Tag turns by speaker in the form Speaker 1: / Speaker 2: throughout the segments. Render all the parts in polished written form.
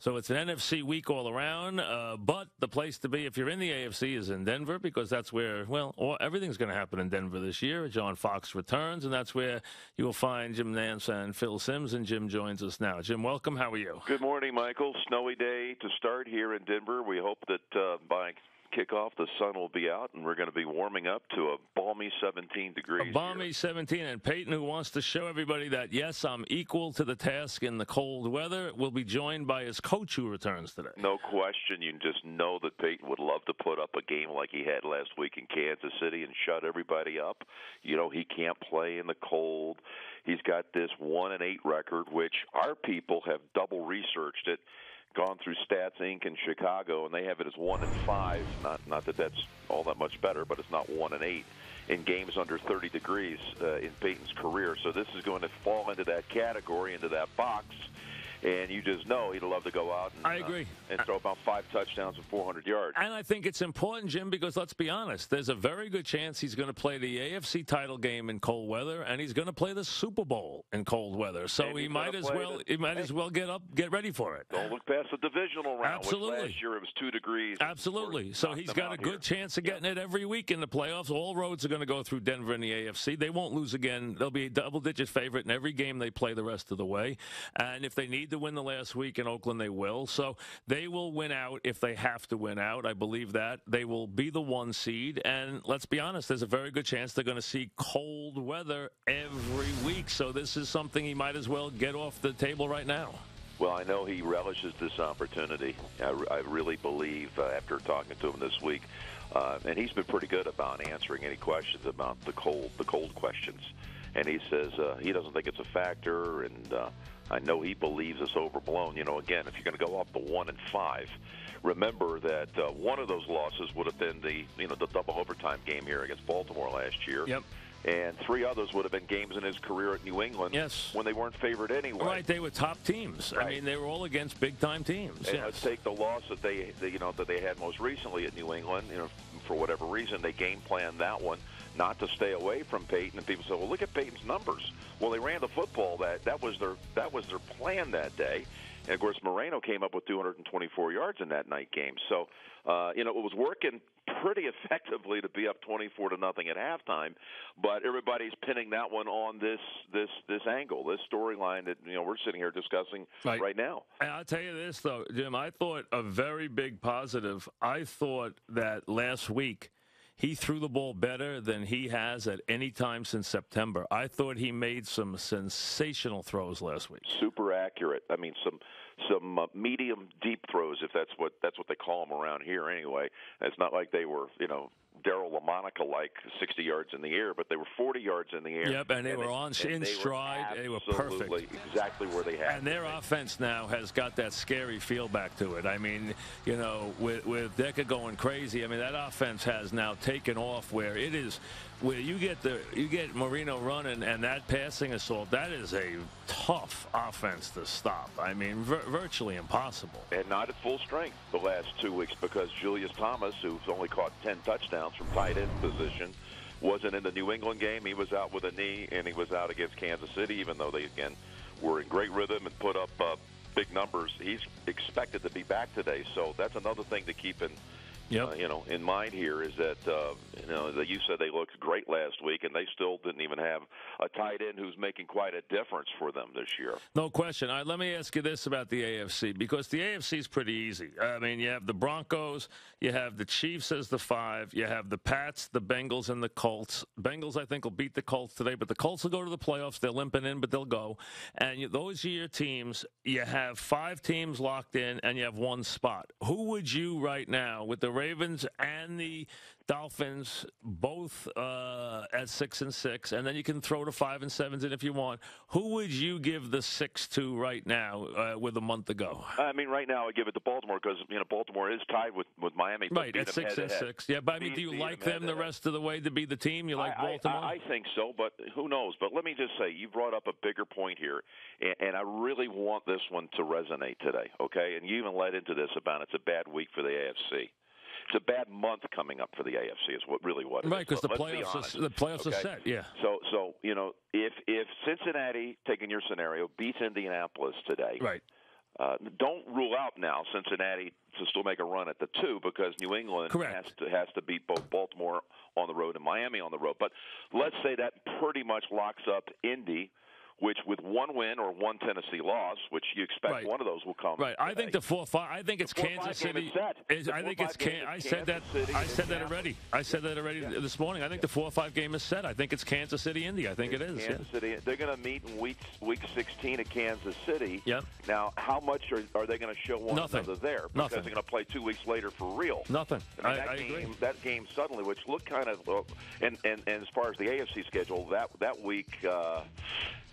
Speaker 1: So it's an NFC week all around, but the place to be if you're in the AFC is in Denver because that's where, everything's going to happen in Denver this year. John Fox returns, and that's where you will find Jim Nantz and Phil Simms, and Jim joins us now. Jim, welcome. How are you?
Speaker 2: Good morning, Michael. Snowy day to start here in Denver. We hope that by kickoff the sun will be out, and we're going to be warming up to a balmy 17 degrees.
Speaker 1: A balmy 17, and Peyton, who wants to show everybody that, yes, I'm equal to the task in the cold weather, will be joined by his coach who returns today.
Speaker 2: No question. You just know that Peyton would love to put up a game like he had last week in Kansas City and shut everybody up. You know, he can't play in the cold. He's got this 1-8 record, which our people have double researched it, gone through Stats Inc. in Chicago, and they have it as 1-5. Not that that's all that much better, but it's not 1-8 in games under 30 degrees in Peyton's career. So this is going to fall into that category, into that box. And you just know he'd love to go out and,
Speaker 1: I agree.
Speaker 2: And throw about 5 touchdowns and 400 yards.
Speaker 1: And I think it's important, Jim, because let's be honest, there's a very good chance he's going to play the AFC title game in cold weather, and he's going to play the Super Bowl in cold weather. So he might as well get ready for it.
Speaker 2: Don't look past the divisional round.
Speaker 1: Absolutely.
Speaker 2: Which last year it was 2 degrees.
Speaker 1: Absolutely. So he's got a good chance of getting it every week in the playoffs. All roads are going to go through Denver in the AFC. They won't lose again. They'll be a double-digit favorite in every game they play the rest of the way. And if they need to win the last week in Oakland, they will. So they will win out if they have to win out. I believe that. They will be the 1 seed. And let's be honest, there's a very good chance they're going to see cold weather every week. So this is something he might as well get off the table right now.
Speaker 2: Well, I know he relishes this opportunity. I really believe after talking to him this week, and he's been pretty good about answering any questions about the cold questions. And he says he doesn't think it's a factor, and I know he believes it's overblown. You know, again, if you're going to go up to 1-5, remember that one of those losses would have been the double overtime game here against Baltimore last year.
Speaker 1: Yep.
Speaker 2: And 3 others would have been games in his career at New England when they weren't favored anyway.
Speaker 1: Right, they were top teams.
Speaker 2: Right.
Speaker 1: I mean, they were all against big-time teams.
Speaker 2: And let's take the loss that they had most recently at New England. You know, for whatever reason, they game planned that one not to stay away from Peyton. And people say, "Well, look at Peyton's numbers." Well, they ran the football. That was their plan that day. And of course, Moreno came up with 224 yards in that night game. So, it was working pretty effectively to be up 24-0 at halftime. But everybody's pinning that one on this angle, this storyline that we're sitting here discussing right now.
Speaker 1: And I'll tell you this though, Jim. I thought a very big positive. I thought that last week he threw the ball better than he has at any time since September. I thought he made some sensational throws last week.
Speaker 2: Super accurate. I mean, some medium deep throws, if that's what they call them around here anyway. It's not like they were, Daryl LaMonica like 60 yards in the air, but they were 40 yards in the air.
Speaker 1: Yep, and they were in stride. They were perfect.
Speaker 2: Exactly where they had.
Speaker 1: And their offense now has got that scary feel back to it. I mean, with Decker going crazy, I mean that offense has now taken off where it is. Where you get Marino running and that passing assault, that is a tough offense to stop. I mean, virtually impossible.
Speaker 2: And not at full strength the last 2 weeks because Julius Thomas, who's only caught 10 touchdowns from tight end position, wasn't in the New England game. He was out with a knee, and he was out against Kansas City, even though they, again, were in great rhythm and put up big numbers. He's expected to be back today, so that's another thing to keep in in mind here is that, that you said they looked great last week, and they still didn't even have a tight end who's making quite a difference for them this year.
Speaker 1: No question. All right, let me ask you this about the AFC, because the AFC is pretty easy. I mean, you have the Broncos, you have the Chiefs as the 5, you have the Pats, the Bengals, and the Colts. Bengals, I think, will beat the Colts today, but the Colts will go to the playoffs. They're limping in, but they'll go. And those are your teams. You have 5 teams locked in, and you have 1 spot. Who would you right now, with the Ravens and the Dolphins both at 6-6, and then you can throw the 5 and 7s in if you want. Who would you give the 6 to right now with a month to go?
Speaker 2: I mean, right now I give it to Baltimore because Baltimore is tied with Miami.
Speaker 1: Right at 6-6. Yeah, but I mean, do you like them the rest of the way to be the team? You like Baltimore?
Speaker 2: I think so, but who knows? But let me just say, you brought up a bigger point here, and I really want this one to resonate today. Okay, and you even led into this about it's a bad week for the AFC. It's a bad month coming up for the AFC is what it is.
Speaker 1: Right, because the playoffs are set, yeah.
Speaker 2: So if Cincinnati, taking your scenario, beats Indianapolis today,
Speaker 1: right,
Speaker 2: Don't rule out now Cincinnati to still make a run at the 2 because New England has to beat both Baltimore on the road and Miami on the road. But let's say that pretty much locks up Indy, which with one win or one Tennessee loss, which you expect one of those will come.
Speaker 1: Right. I think the 4-5. I think it's Kansas City. I think it's. I said that. I said that already. I said that already this morning. I think the 4-5 game is set. I think it's Kansas City, Indy. I think it is.
Speaker 2: Kansas City. They're going to meet in week 16 at Kansas City.
Speaker 1: Yep.
Speaker 2: Now, how much are they going to show one another there? Because they're going to play 2 weeks later for real.
Speaker 1: Nothing.
Speaker 2: I agree. That game suddenly, which looked kind of, and as far as the AFC schedule, that week.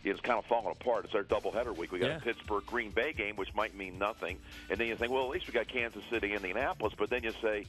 Speaker 2: It's kind of falling apart. It's our doubleheader week. We got a Pittsburgh-Green Bay game, which might mean nothing. And then you think, well, at least we got Kansas City, Indianapolis. But then you say,